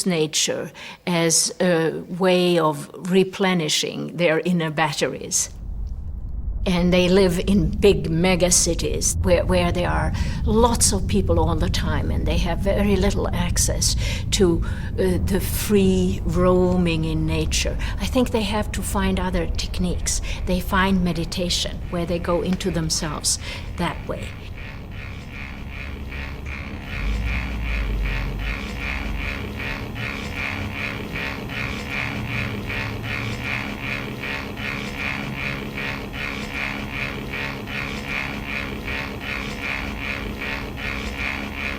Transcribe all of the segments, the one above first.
use nature as a way of replenishing their inner batteries. And they live in big mega cities where there are lots of people all the time, and they have very little access to the free roaming in nature. I think they have to find other techniques. They find meditation where they go into themselves that way.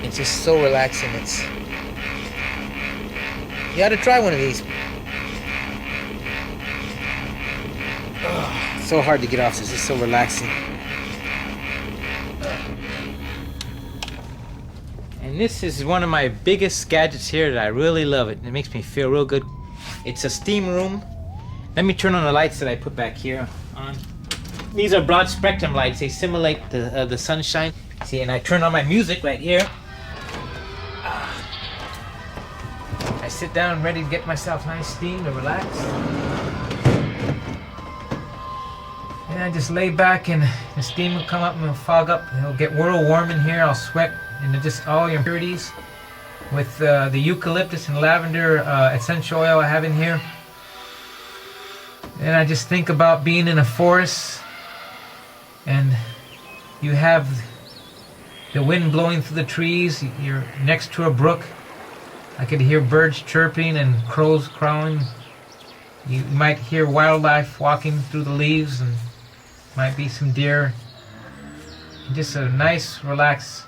It's just so relaxing. You ought to try one of these. Oh, it's so hard to get off. It's just so relaxing. And this is one of my biggest gadgets here that I really love it. It makes me feel real good. It's a steam room. Let me turn on the lights that I put back here on. These are broad spectrum lights. They simulate the sunshine. See, and I turn on my music right here. I sit down ready to get myself nice steam to relax. And I just lay back and the steam will come up and it'll fog up. It'll get real warm in here. I'll sweat into just all your impurities with the eucalyptus and lavender essential oil I have in here. And I just think about being in a forest and you have the wind blowing through the trees. You're next to a brook. I could hear birds chirping and crows crowing. You might hear wildlife walking through the leaves, and might be some deer. Just a nice, relaxed.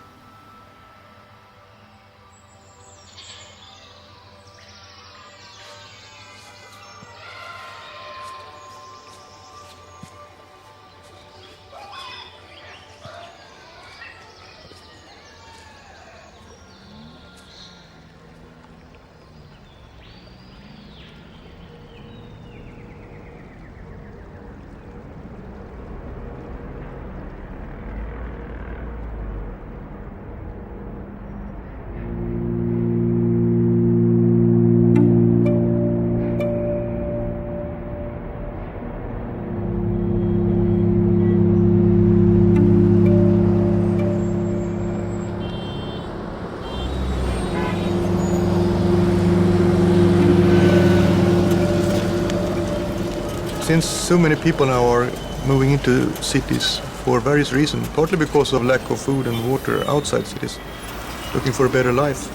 Since so many people now are moving into cities for various reasons, partly because of lack of food and water outside cities, looking for a better life,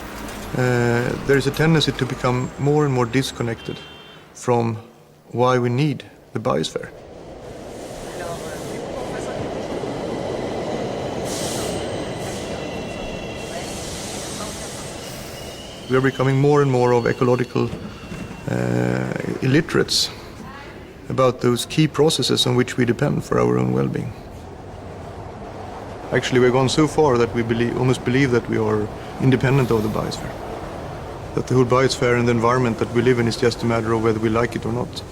there is a tendency to become more and more disconnected from why we need the biosphere. We are becoming more and more of ecological illiterates about those key processes on which we depend for our own well-being. Actually, we've gone so far that we almost believe that we are independent of the biosphere. That the whole biosphere and the environment that we live in is just a matter of whether we like it or not.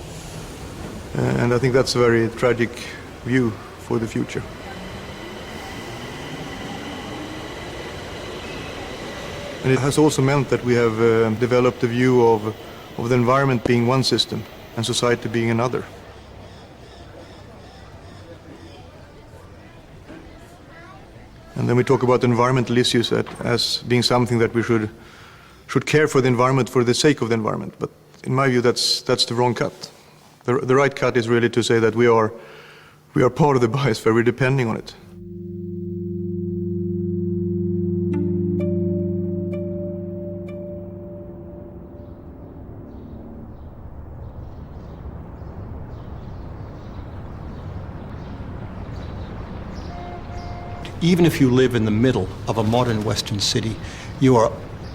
And I think that's a very tragic view for the future. And it has also meant that we have developed a view of the environment being one system and society being another. And then we talk about environmental issues as being something that we should care for the environment for the sake of the environment. But in my view, that's the wrong cut. The right cut is really to say that we are part of the biosphere, we're depending on it. Even if you live in the middle of a modern Western city, you are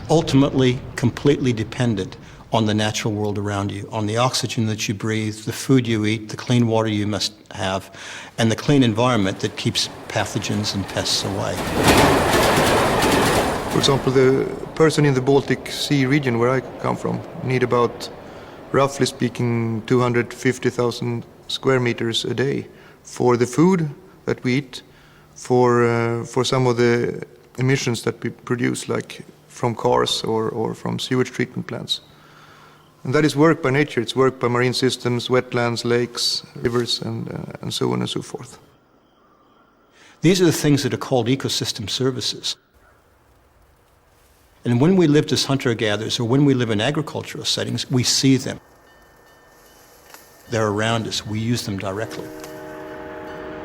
ultimately completely dependent on the natural world around you, on the oxygen that you breathe, the food you eat, the clean water you must have, and the clean environment that keeps pathogens and pests away. For example, the person in the Baltic Sea region where I come from need about, roughly speaking, 250,000 square meters a day for the food that we eat, for some of the emissions that we produce, like from cars or from sewage treatment plants. And that is work by nature. It's work by marine systems, wetlands, lakes, rivers, and so on and so forth. These are the things that are called ecosystem services. And when we lived as hunter-gatherers, or when we live in agricultural settings, we see them. They're around us. We use them directly.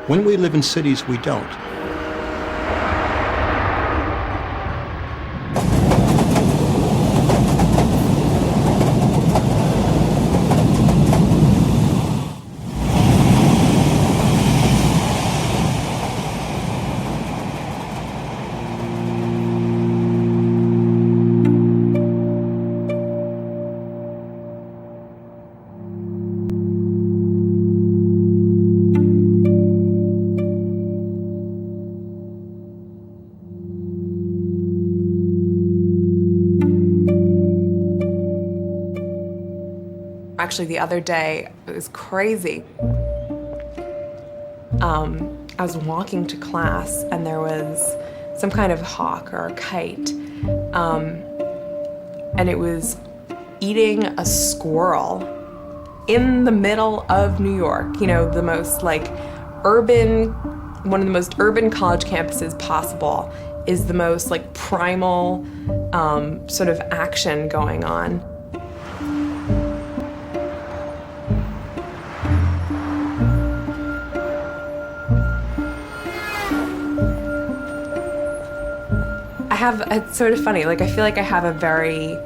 When we live in cities, we don't. Actually, the other day, it was crazy. I was walking to class and there was some kind of hawk or a kite, and it was eating a squirrel in the middle of New York, you know, the most like urban, one of the most urban college campuses possible, is the most like primal sort of action going on. It's sort of funny, like I feel like I have a very,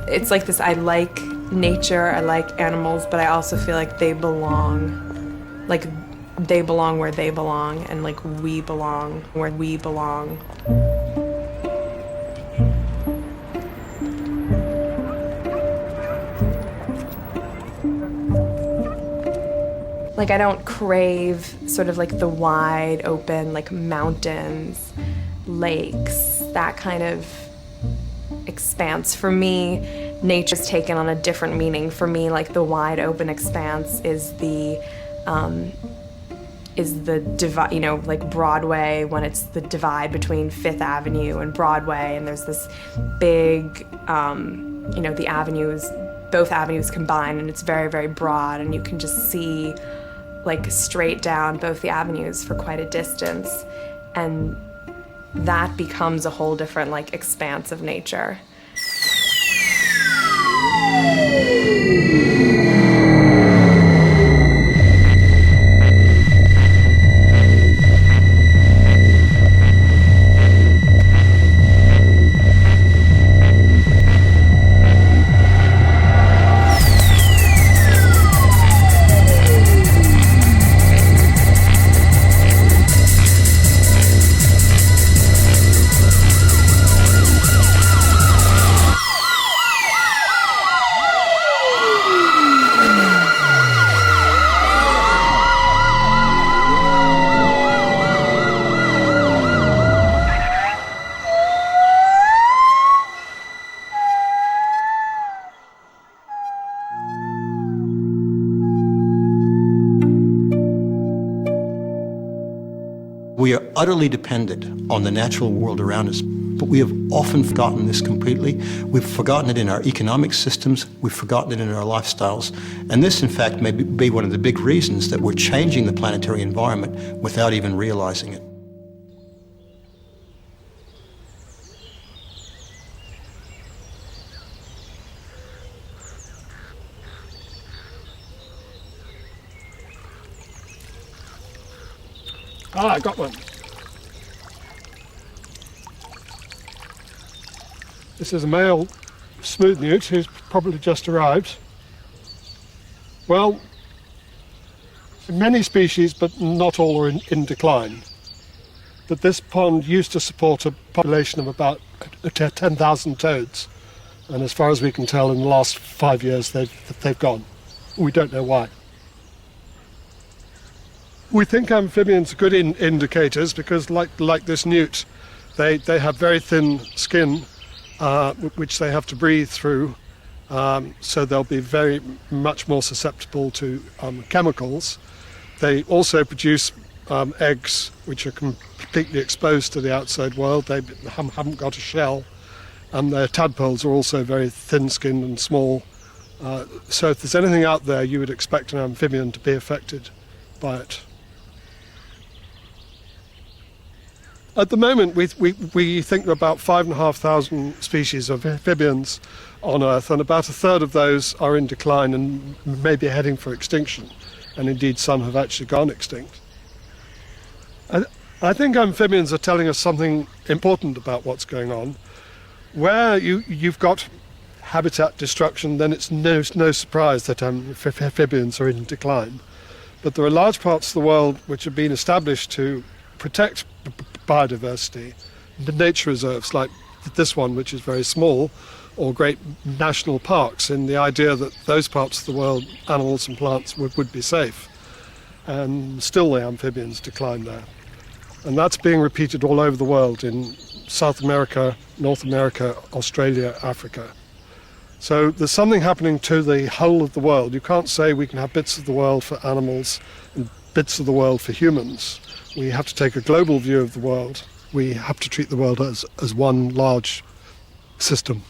it's like this, I like nature, I like animals, but I also feel like they belong where they belong, and like we belong where we belong. Like I don't crave sort of like the wide open, like mountains, lakes, that kind of expanse. For me, nature's taken on a different meaning. For me, like the wide open expanse is the divide, you know, like Broadway, when it's the divide between Fifth Avenue and Broadway, and there's this big, you know, the avenues, both avenues combine, and it's very, very broad, and you can just see like straight down both the avenues for quite a distance. And that becomes a whole different like expanse of nature. We are utterly dependent on the natural world around us, but we have often forgotten this completely. We've forgotten it in our economic systems, we've forgotten it in our lifestyles, and this, in fact, may be one of the big reasons that we're changing the planetary environment without even realizing it. I got one. This is a male smooth newt who's probably just arrived. Well, many species, but not all are in decline. But this pond used to support a population of about 10,000 toads. And as far as we can tell, in the last 5 years, they've gone. We don't know why. We think amphibians are good indicators because, like this newt, they have very thin skin, which they have to breathe through, so they'll be very much more susceptible to chemicals. They also produce eggs which are completely exposed to the outside world. They haven't got a shell, and their tadpoles are also very thin-skinned and small. So if there's anything out there, you would expect an amphibian to be affected by it. At the moment, we think there are about 5,500 species of amphibians on Earth, and about a third of those are in decline and maybe heading for extinction, and indeed some have actually gone extinct. I think amphibians are telling us something important about what's going on. Where you've got habitat destruction, then it's no surprise that amphibians are in decline. But there are large parts of the world which have been established to protect biodiversity, nature reserves like this one, which is very small, or great national parks, in the idea that those parts of the world, animals and plants, would be safe. And still the amphibians decline there. And that's being repeated all over the world, in South America, North America, Australia, Africa. So there's something happening to the whole of the world. You can't say we can have bits of the world for animals and bits of the world for humans. We have to take a global view of the world. We have to treat the world as one large system.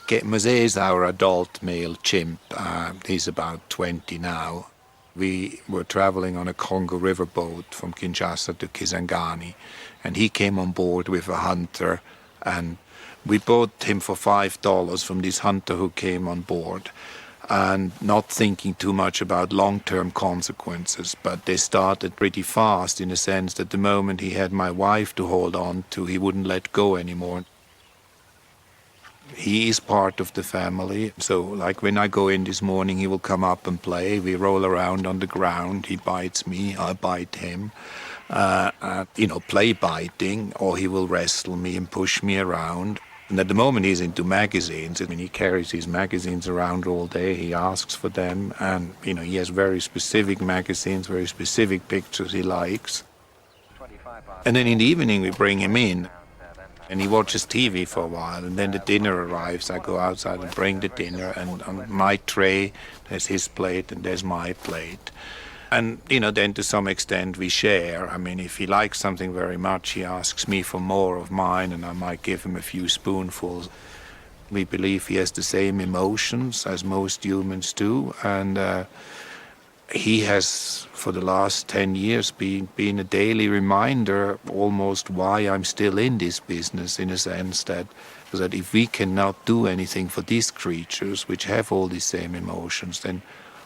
Mosé is our adult male chimp. He's about 20 now. We were traveling on a Congo River boat from Kinshasa to Kisangani, and he came on board with a hunter, and we bought him for $5 from this hunter who came on board, and not thinking too much about long-term consequences, but they started pretty fast in the sense that the moment he had my wife to hold on to, he wouldn't let go anymore. He is part of the family, so like when I go in this morning, he will come up and play. We roll around on the ground, he bites me, I bite him. Play biting, or he will wrestle me and push me around. And at the moment he's into magazines. I mean, he carries his magazines around all day, he asks for them, and he has very specific magazines, very specific pictures he likes. And then in the evening we bring him in. And he watches TV for a while, and then the dinner arrives. I go outside and bring the dinner, and on my tray there's his plate and there's my plate. And, then to some extent we share. I mean, if he likes something very much, he asks me for more of mine, and I might give him a few spoonfuls. We believe he has the same emotions as most humans do, and he has, for the last 10 years, been a daily reminder almost why I'm still in this business, in a sense that if we cannot do anything for these creatures, which have all these same emotions, then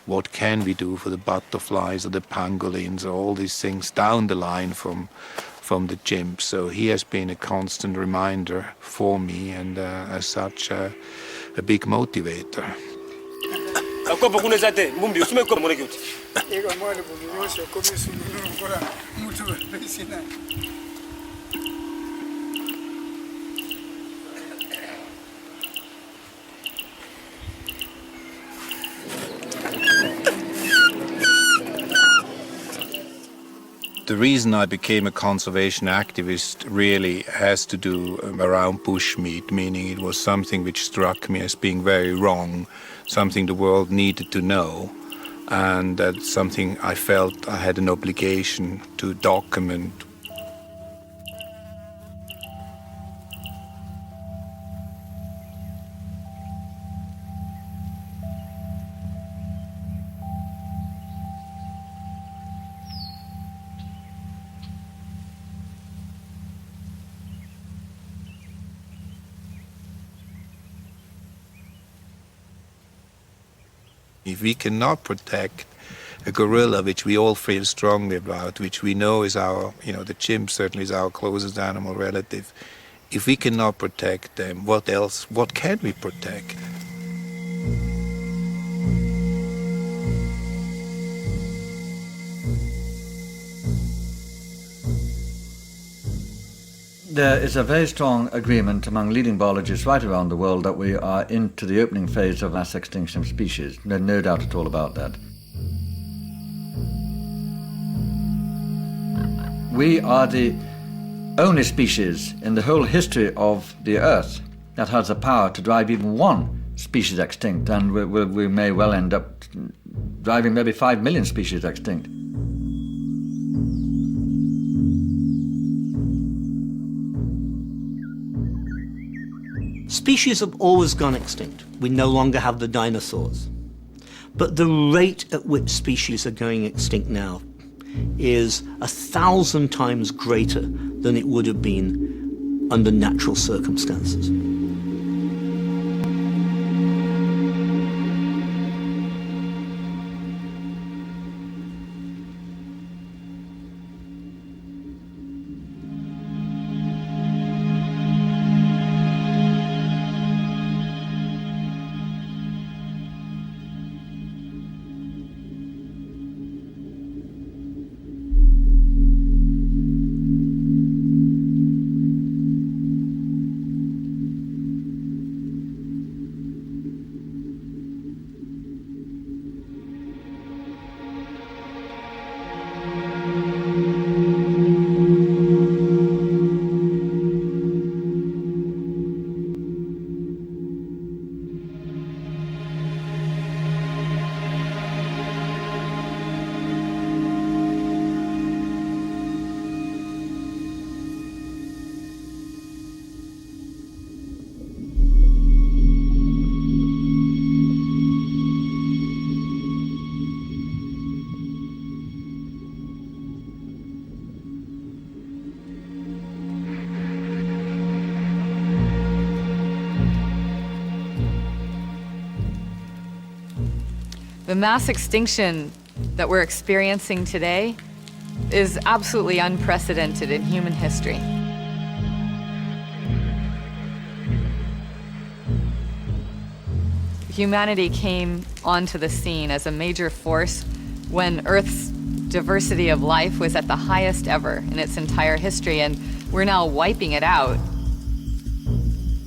what can we do for the butterflies or the pangolins or all these things down the line from the chimps? So he has been a constant reminder for me, and as such, a big motivator. The reason I became a conservation activist really has to do around bushmeat, meaning it was something which struck me as being very wrong, something the world needed to know, and that's something I felt I had an obligation to document. If we cannot protect a gorilla, which we all feel strongly about, which we know is our, the chimp certainly is our closest animal relative, if we cannot protect them, what can we protect? There is a very strong agreement among leading biologists right around the world that we are into the opening phase of mass extinction of species. There's no doubt at all about that. We are the only species in the whole history of the Earth that has the power to drive even one species extinct, and we may well end up driving maybe 5 million species extinct. Species have always gone extinct. We no longer have the dinosaurs. But the rate at which species are going extinct now is 1,000 times greater than it would have been under natural circumstances. The mass extinction that we're experiencing today is absolutely unprecedented in human history. Humanity came onto the scene as a major force when Earth's diversity of life was at the highest ever in its entire history, and we're now wiping it out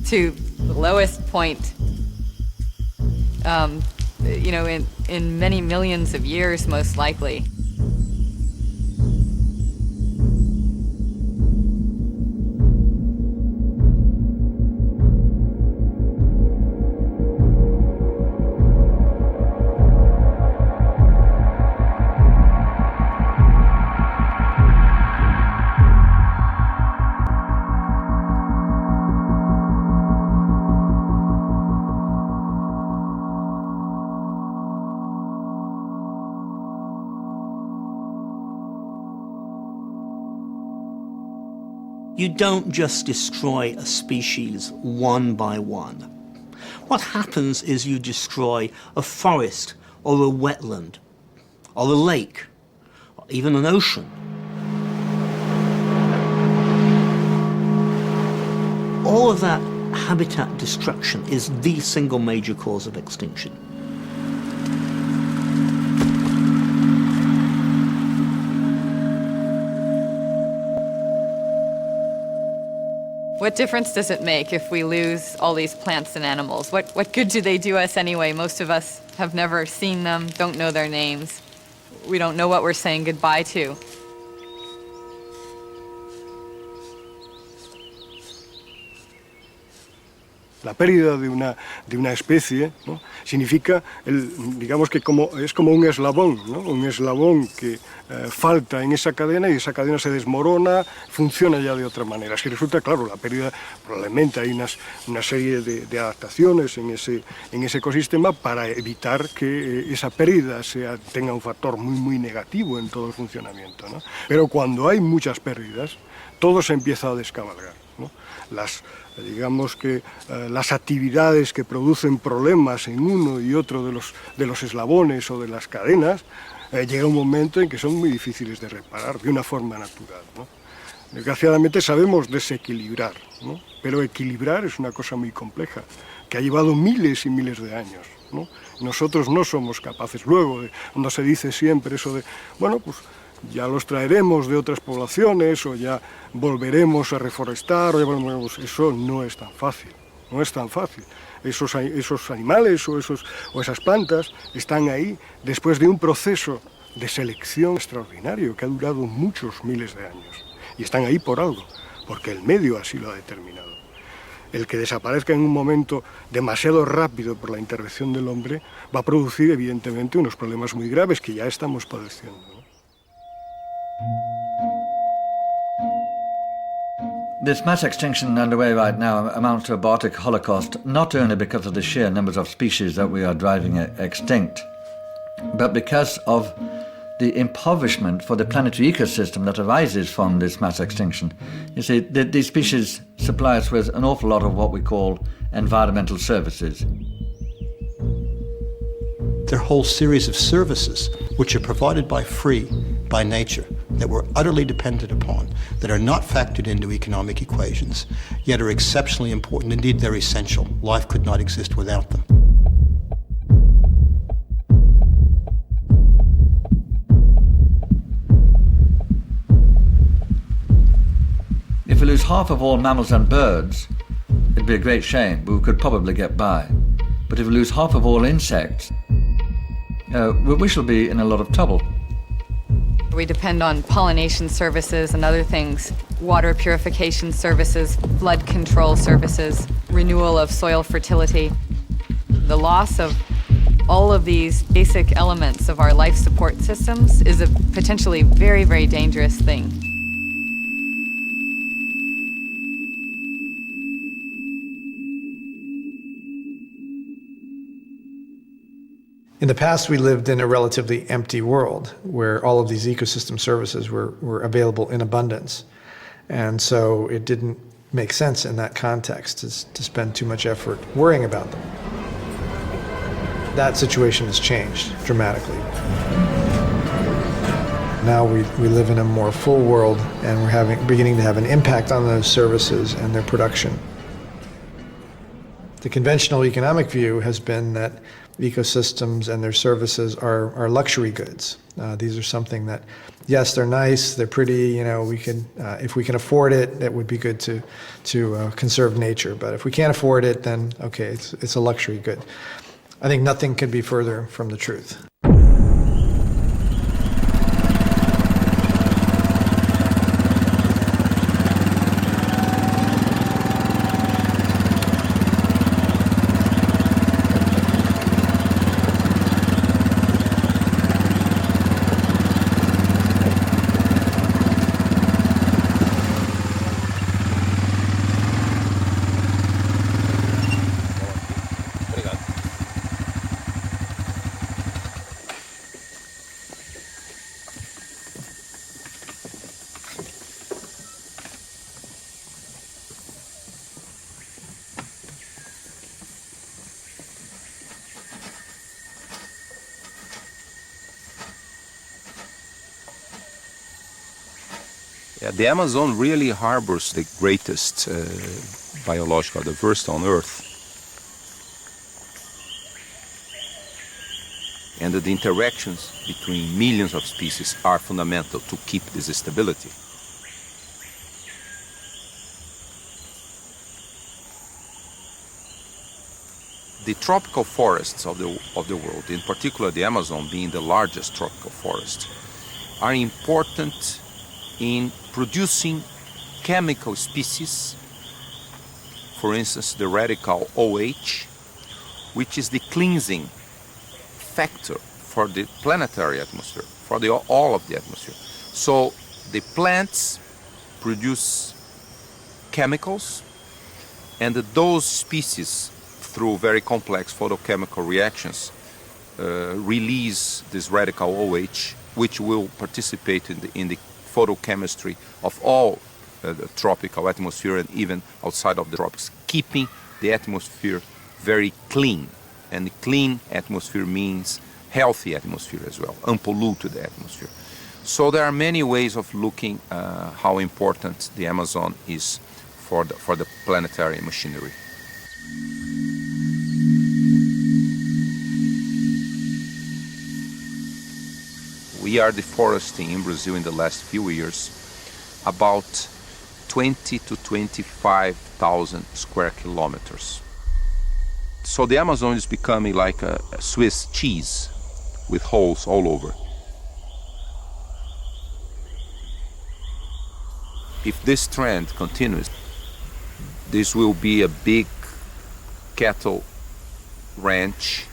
to the lowest point in many millions of years, most likely. You don't just destroy a species one by one. What happens is you destroy a forest or a wetland or a lake or even an ocean. All of that habitat destruction is the single major cause of extinction. What difference does it make if we lose all these plants and animals? What good do they do us anyway? Most of us have never seen them, don't know their names. We don't know what we're saying goodbye to. La pérdida de una especie, ¿no? Significa, digamos que es como un eslabón, ¿no? Un eslabón que falta en esa cadena y esa cadena se desmorona, funciona ya de otra manera. Si resulta, claro, la pérdida, probablemente hay una serie de adaptaciones en ese ecosistema para evitar que esa pérdida tenga un factor muy negativo en todo el funcionamiento, ¿no? Pero cuando hay muchas pérdidas, todo se empieza a descabalgar, ¿no? Digamos que las actividades que producen problemas en uno y otro de los eslabones o de las cadenas, llega un momento en que son muy difíciles de reparar de una forma natural, ¿no? Desgraciadamente sabemos desequilibrar, ¿no? Pero equilibrar es una cosa muy compleja, que ha llevado miles y miles de años, ¿no? Nosotros no somos capaces. Luego, cuando se dice siempre eso de, bueno, pues ya los traeremos de otras poblaciones o ya volveremos a reforestar, eso no es tan fácil, no es tan fácil. Esos animales o esas plantas están ahí después de un proceso de selección extraordinario que ha durado muchos miles de años. Y están ahí por algo, porque el medio así lo ha determinado. El que desaparezca en un momento demasiado rápido por la intervención del hombre va a producir evidentemente unos problemas muy graves que ya estamos padeciendo, ¿no? This mass extinction underway right now amounts to a biotic holocaust, not only because of the sheer numbers of species that we are driving extinct, but because of the impoverishment for the planetary ecosystem that arises from this mass extinction. You see, these species supply us with an awful lot of what we call environmental services. There are a whole series of services which are provided by nature, that we're utterly dependent upon, that are not factored into economic equations, yet are exceptionally important. Indeed, they're essential. Life could not exist without them. If we lose half of all mammals and birds, it'd be a great shame, but we could probably get by. But if we lose half of all insects, we shall be in a lot of trouble. We depend on pollination services and other things, water purification services, flood control services, renewal of soil fertility. The loss of all of these basic elements of our life support systems is a potentially very, very dangerous thing. In the past, we lived in a relatively empty world where all of these ecosystem services were available in abundance. And so it didn't make sense in that context to spend too much effort worrying about them. That situation has changed dramatically. Now we live in a more full world, and we're beginning to have an impact on those services and their production. The conventional economic view has been that ecosystems and their services are luxury goods. These are something that, yes, they're nice, they're pretty, we can, if we can afford it, that would be good to conserve nature. But if we can't afford it, then okay, it's a luxury good. I think nothing could be further from the truth. Yeah, the Amazon really harbors the greatest biological diversity on Earth. And the interactions between millions of species are fundamental to keep this stability. The tropical forests of the world, in particular the Amazon being the largest tropical forest, are important in producing chemical species. For instance, the radical OH, which is the cleansing factor for the planetary atmosphere, for all of the atmosphere. So the plants produce chemicals, and those species, through very complex photochemical reactions, release this radical OH, which will participate in the photochemistry of all the tropical atmosphere and even outside of the tropics, keeping the atmosphere very clean. And clean atmosphere means healthy atmosphere as well, unpolluted atmosphere. So there are many ways of looking how important the Amazon is for the planetary machinery. We are deforesting in Brazil in the last few years about 20 to 25,000 square kilometers. So the Amazon is becoming like a Swiss cheese with holes all over. If this trend continues, this will be a big cattle ranch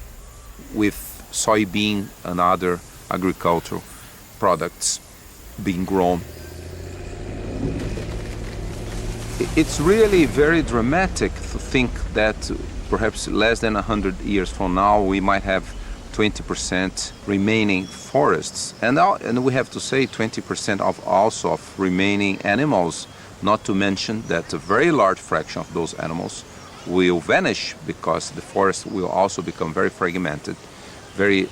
with soybean and other agricultural products being grown. It's really very dramatic to think that perhaps less than 100 years from now we might have 20% remaining forests, and we have to say 20% of remaining animals, not to mention that a very large fraction of those animals will vanish because the forest will also become very fragmented, very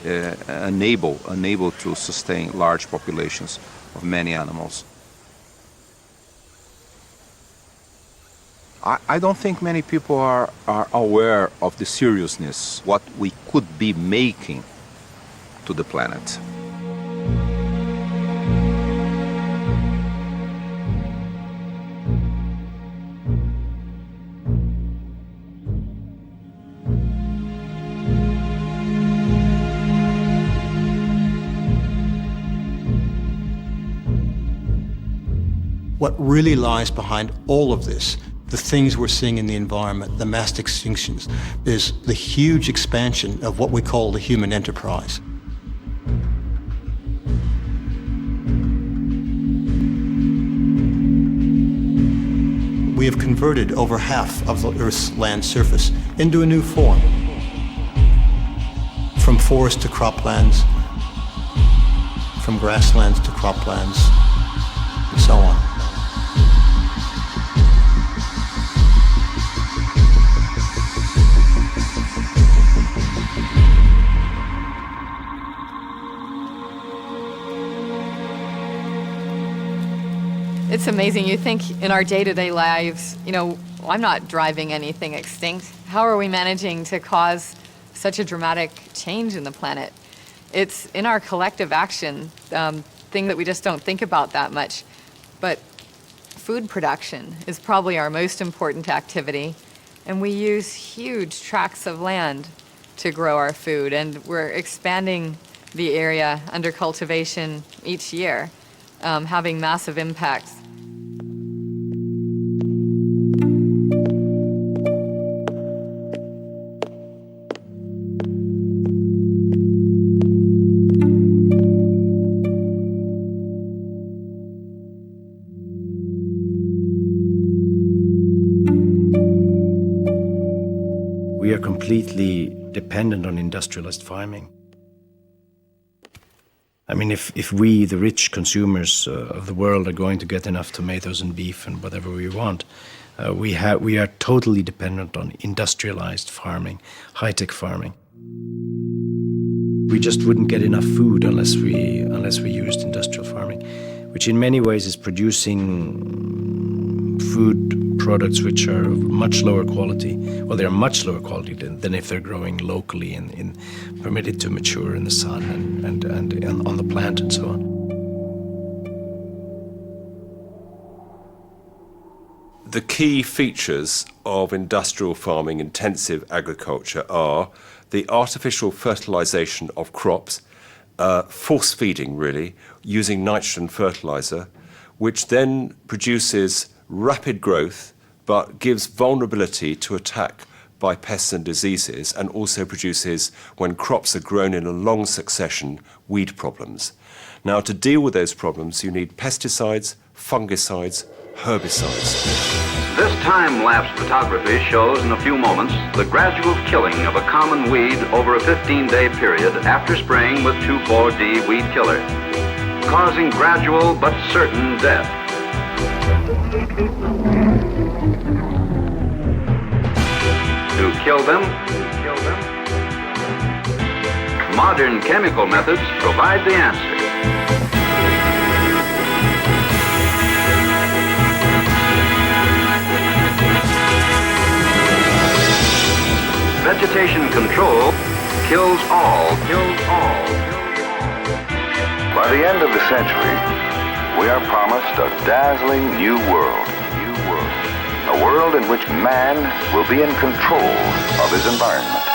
unable to sustain large populations of many animals. I don't think many people are aware of the seriousness, what we could be making to the planet. What really lies behind all of this, the things we're seeing in the environment, the mass extinctions, is the huge expansion of what we call the human enterprise. We have converted over half of the Earth's land surface into a new form. From forest to croplands, from grasslands to croplands, and so on. It's amazing. You think in our day-to-day lives, I'm not driving anything extinct. How are we managing to cause such a dramatic change in the planet? It's in our collective action, thing that we just don't think about that much. But food production is probably our most important activity, and we use huge tracts of land to grow our food, and we're expanding the area under cultivation each year, having massive impacts. We are completely dependent on industrialized farming. I mean, if we, the rich consumers of the world, are going to get enough tomatoes and beef and whatever we want, we are totally dependent on industrialized farming, high-tech farming. We just wouldn't get enough food unless we used industrial farming. which in many ways is producing food products which are much lower quality. Well, they're much lower quality than if they're growing locally and permitted to mature in the sun and on the plant and so on. The key features of industrial farming, intensive agriculture, are the artificial fertilization of crops, force feeding really, using nitrogen fertilizer, which then produces rapid growth but gives vulnerability to attack by pests and diseases, and also produces, when crops are grown in a long succession, weed problems. Now, to deal with those problems, you need pesticides, fungicides, herbicides. This time-lapse photography shows in a few moments the gradual killing of a common weed over a 15-day period after spraying with 2,4-D weed killer, causing gradual but certain death. To kill them, modern chemical methods provide the answer. Vegetation control kills all. By the end of the century, we are promised a dazzling new world. A world in which man will be in control of his environment.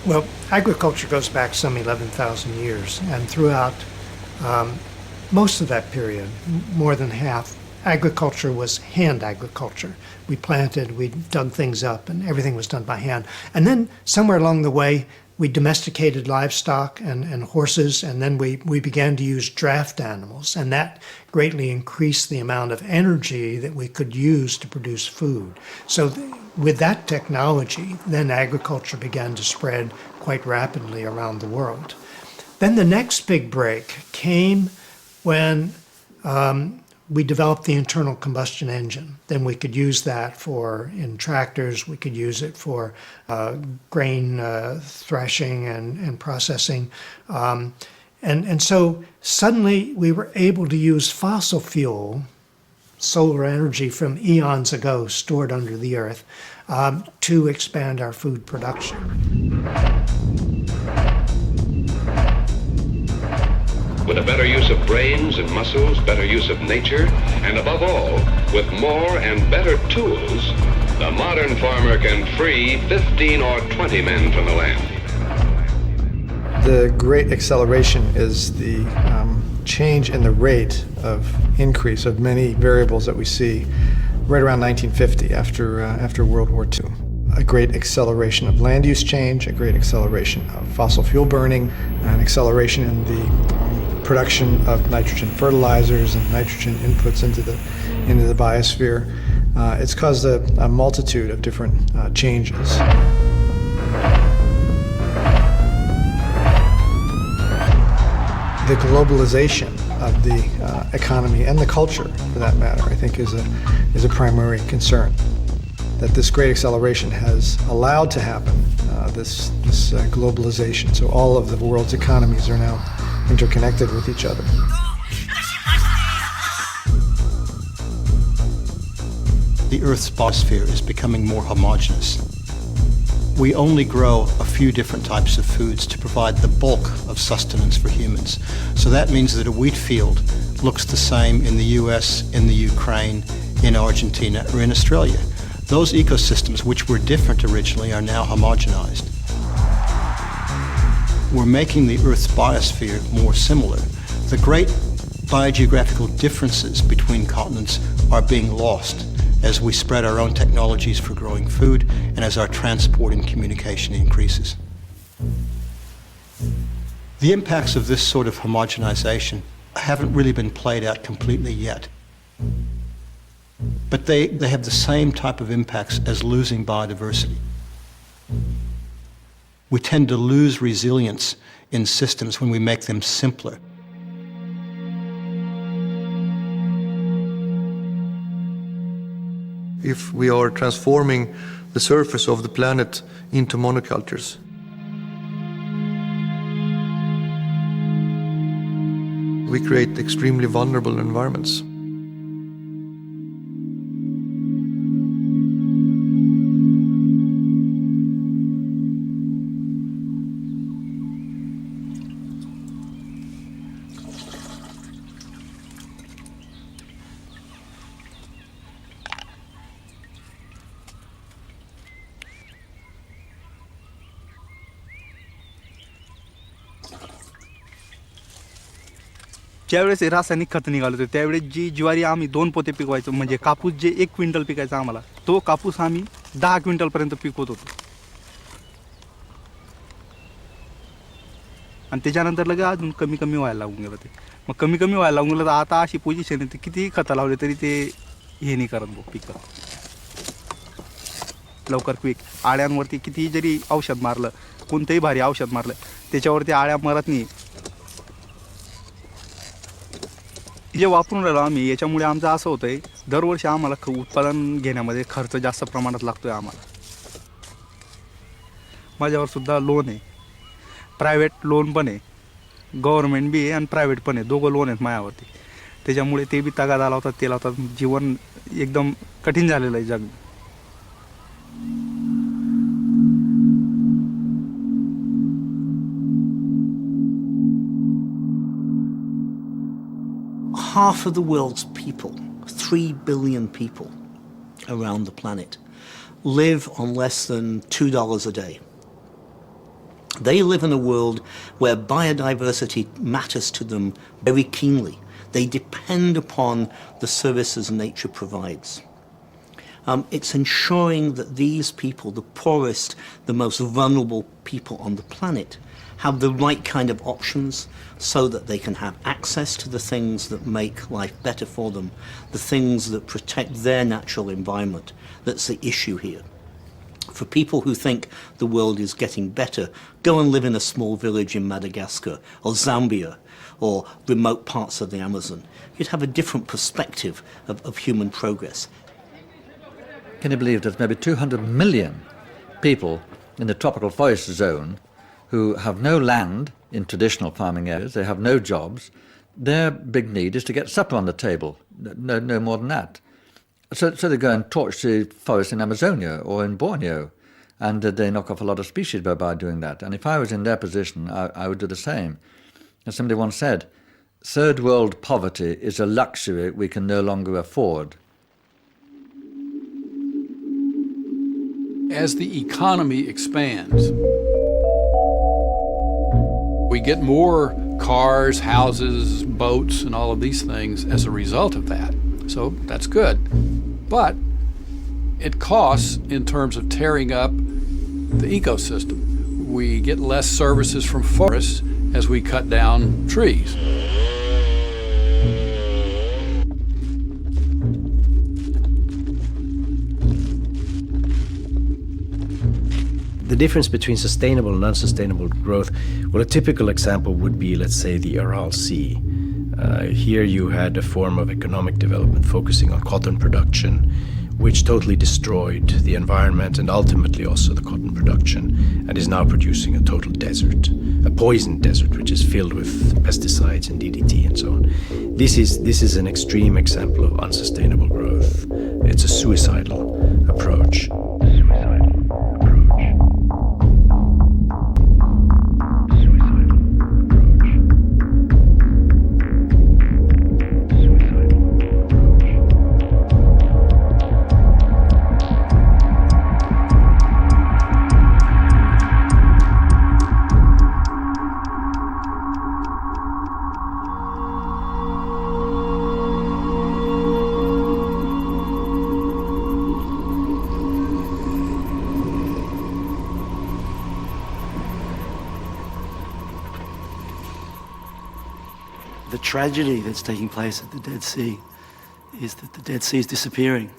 Well, agriculture goes back some 11,000 years, and throughout most of that period, more than half, agriculture was hand agriculture. We planted, we dug things up, and everything was done by hand. And then somewhere along the way, we domesticated livestock and horses, and then we began to use draft animals, and that greatly increased the amount of energy that we could use to produce food. So with that technology, then agriculture began to spread quite rapidly around the world. Then the next big break came when we developed the internal combustion engine. Then we could use that in tractors, we could use it for grain threshing and processing. And so suddenly we were able to use fossil fuel, solar energy from eons ago stored under the earth, to expand our food production. With a better use of brains and muscles, better use of nature, and above all, with more and better tools, the modern farmer can free 15 or 20 men from the land. The great acceleration is the change in the rate of increase of many variables that we see right around 1950 after World War II. A great acceleration of land use change, a great acceleration of fossil fuel burning, an acceleration in the production of nitrogen fertilizers and nitrogen inputs into the biosphere. It's caused a multitude of different changes. The globalization of the economy and the culture, for that matter, I think is a primary concern. That this great acceleration has allowed to happen, this globalization. So all of the world's economies are now interconnected with each other. The Earth's biosphere is becoming more homogeneous. We only grow a few different types of foods to provide the bulk of sustenance for humans. So that means that a wheat field looks the same in the US, in the Ukraine, in Argentina, or in Australia. Those ecosystems, which were different originally, are now homogenized. We're making the Earth's biosphere more similar. The great biogeographical differences between continents are being lost as we spread our own technologies for growing food and as our transport and communication increases. The impacts of this sort of homogenization haven't really been played out completely yet. But they have the same type of impacts as losing biodiversity. We tend to lose resilience in systems when we make them simpler. if we are transforming the surface of the planet into monocultures. We create extremely vulnerable environments. ज्यावेळेस रासायनिक खत निघालं होतं त्यावेळेस जी ज्वारी आम्ही 2 पोते पिकवायचो, म्हणजे कापूस जे 1 क्विंटल पिकायचा आम्हाला, तो कापूस आम्ही 10 क्विंटलपर्यंत पिकवत होतो. आणि त्याच्यानंतर लगेच अजून कमी कमी व्हायला लागून गेलं ते. मग कमी कमी व्हायला लागून गेलं तर आता अशी पोझिशन आहे, कितीही खतं लावले तरी ते हे नाही करत भाऊ पिकं लवकर क्विक. आळ्यांवरती कितीही जरी औषध मारलं, कोणतंही भारी औषध मारलं, त्याच्यावरती आळ्या मरत नाही. जे वापरून राहिलो आम्ही, याच्यामुळे आमचं असं होतंय, दरवर्षी आम्हाला उत्पादन घेण्यामध्ये खर्च जास्त प्रमाणात लागतोय आम्हाला. माझ्यावर सुद्धा लोन आहे, प्रायव्हेट लोन पण आहे, गव्हर्नमेंट बी आहे आणि प्रायव्हेट पण आहे, दोघं लोन आहेत माझ्यावरती. त्याच्यामुळे ते बी तगादा लावतात, ते लावतात. जीवन एकदम कठीण झालेलं आहे जग. Half of the world's people, 3 billion people around the planet, live on less than $2 a day. They live in a world where biodiversity matters to them very keenly. They depend upon the services nature provides. It's ensuring that these people, the poorest, the most vulnerable people on the planet, have the right kind of options so that they can have access to the things that make life better for them, the things that protect their natural environment. That's the issue here. For people who think the world is getting better, go and live in a small village in Madagascar or Zambia or remote parts of the Amazon. You'd have a different perspective of human progress. Can you believe there's maybe 200 million people in the tropical forest zone who have no land in traditional farming areas, they have no jobs. Their big need is to get supper on the table, no more than that. So they go and torch the forest in Amazonia or in Borneo, and they knock off a lot of species by doing that. And if I was in their position, I would do the same. As somebody once said, third world poverty is a luxury we can no longer afford. As the economy expands, we get more cars, houses, boats, and all of these things as a result of that. So that's good. But it costs in terms of tearing up the ecosystem. We get less services from forests as we cut down trees. The difference between sustainable and unsustainable growth, well, a typical example would be, let's say, the Aral Sea. Here you had a form of economic development focusing on cotton production, which totally destroyed the environment and ultimately also the cotton production, and is now producing a total desert, a poison desert, which is filled with pesticides and DDT and so on. This is an extreme example of unsustainable growth. It's a suicidal approach. The tragedy that's taking place at the Dead Sea is that the Dead Sea is disappearing.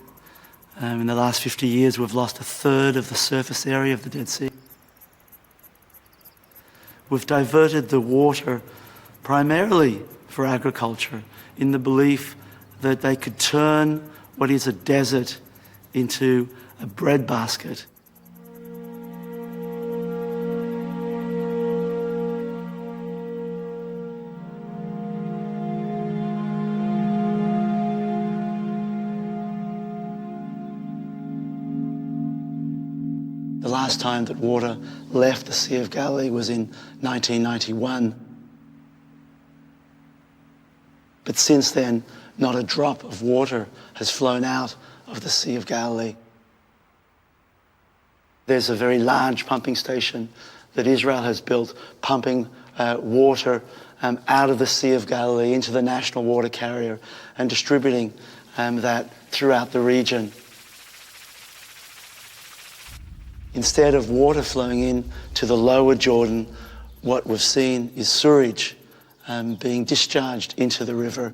In the last 50 years, we've lost 1/3 of the surface area of the Dead Sea. We've diverted the water primarily for agriculture in the belief that they could turn what is a desert into a breadbasket. The last time that water left the Sea of Galilee was in 1991. But since then, not a drop of water has flown out of the Sea of Galilee. There's a very large pumping station that Israel has built, pumping water out of the Sea of Galilee into the national water carrier and distributing that throughout the region. Instead of water flowing in to the lower Jordan, what we've seen is sewage being discharged into the river.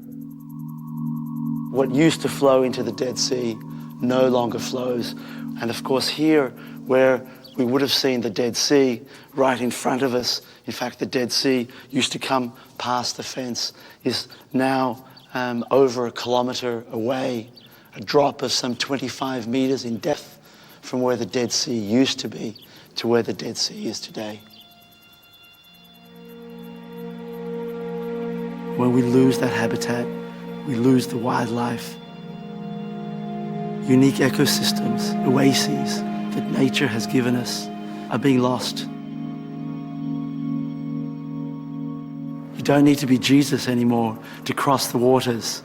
What used to flow into the Dead Sea no longer flows. And of course here, where we would have seen the Dead Sea right in front of us, in fact the Dead Sea used to come past the fence, is now over 1 kilometre away, a drop of some 25 metres in depth from where the Dead Sea used to be to where the Dead Sea is today. When we lose that habitat, we lose the wildlife. Unique ecosystems, oases that nature has given us are being lost. You don't need to be Jesus anymore to cross the waters.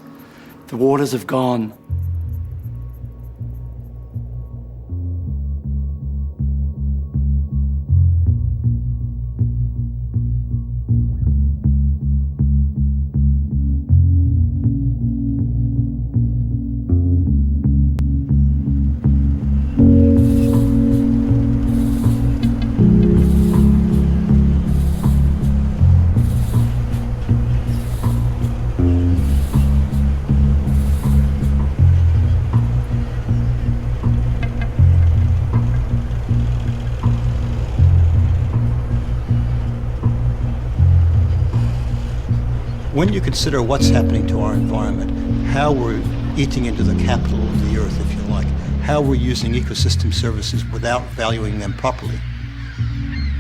The waters have gone. When you consider what's happening to our environment, how we're eating into the capital of the earth, if you like, how we're using ecosystem services without valuing them properly,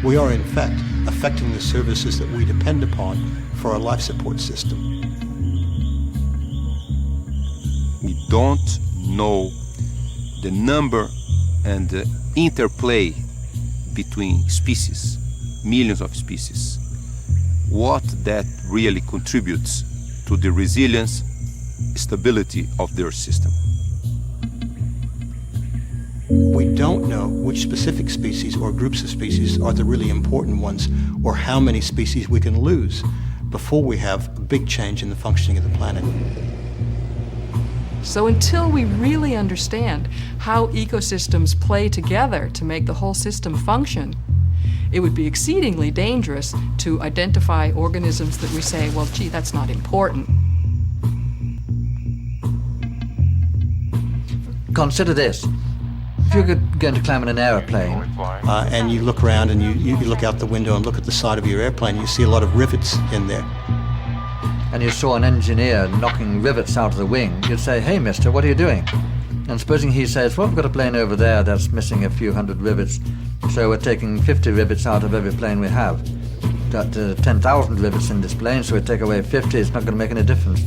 we are in fact affecting the services that we depend upon for our life support system. We don't know the number and the interplay between species, millions of species, what that really contributes to the resilience, stability of their system. We don't know which specific species or groups of species are the really important ones, or how many species we can lose before we have a big change in the functioning of the planet. So until we really understand how ecosystems play together to make the whole system function, it would be exceedingly dangerous to identify organisms that we say, well, gee, that's not important. Consider this. If you're going to climb in an airplane, and you look around and you look out the window and look at the side of your airplane, you see a lot of rivets in there. and you saw an engineer knocking rivets out of the wing, you'd say, hey, mister, what are you doing? And supposing he says, well, we've got a plane over there that's missing a few hundred rivets, so we're taking 50 rivets out of every plane we have. Got 10,000 rivets in this plane, so we take away 50, it's not going to make any difference.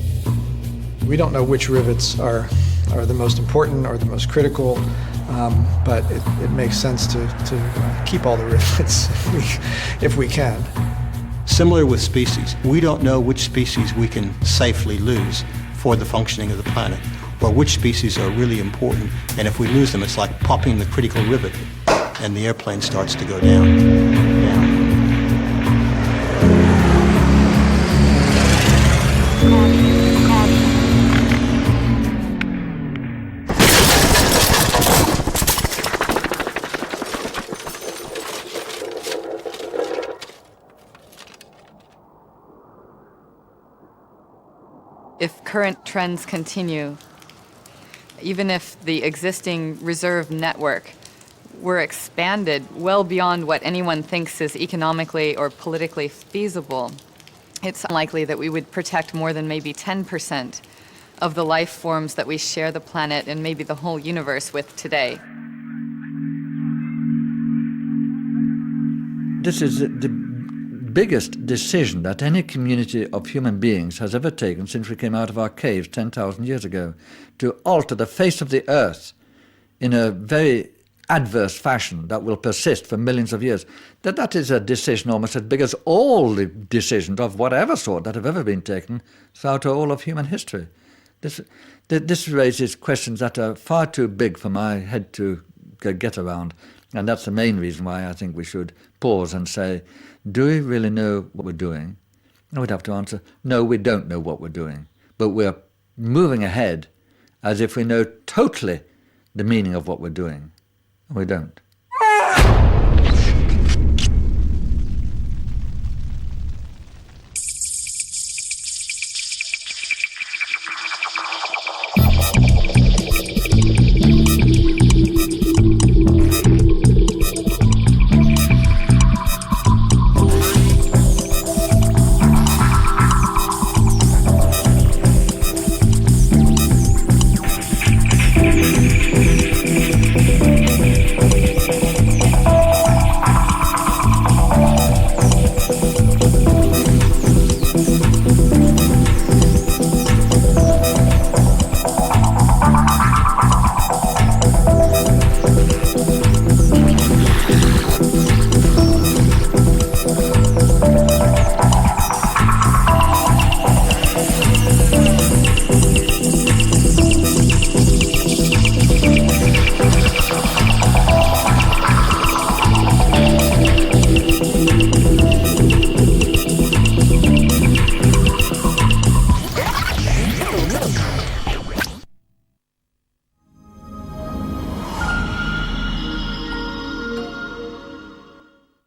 We don't know which rivets are the most important or the most critical, but it makes sense to keep all the rivets if we can. Similar with species, we don't know which species we can safely lose for the functioning of the planet, or which species are really important, and if we lose them, it's like popping the critical rivet, and the airplane starts to go down. If current trends continue, even if the existing reserve network were expanded well beyond what anyone thinks is economically or politically feasible, it's unlikely that we would protect more than maybe 10% of the life forms that we share the planet and maybe the whole universe with today. This is the biggest decision that any community of human beings has ever taken since we came out of our caves 10,000 years ago, to alter the face of the earth in a very adverse fashion that will persist for millions of years. That is a decision almost as big as all the decisions of whatever sort that have ever been taken throughout all of human history. This raises questions that are far too big for my head to get around, and that's the main reason why I think we should pause and say, do we really know what we're doing? And we'd have to answer, no, we don't know what we're doing, but we're moving ahead as if we know totally the meaning of what we're doing, and we don't.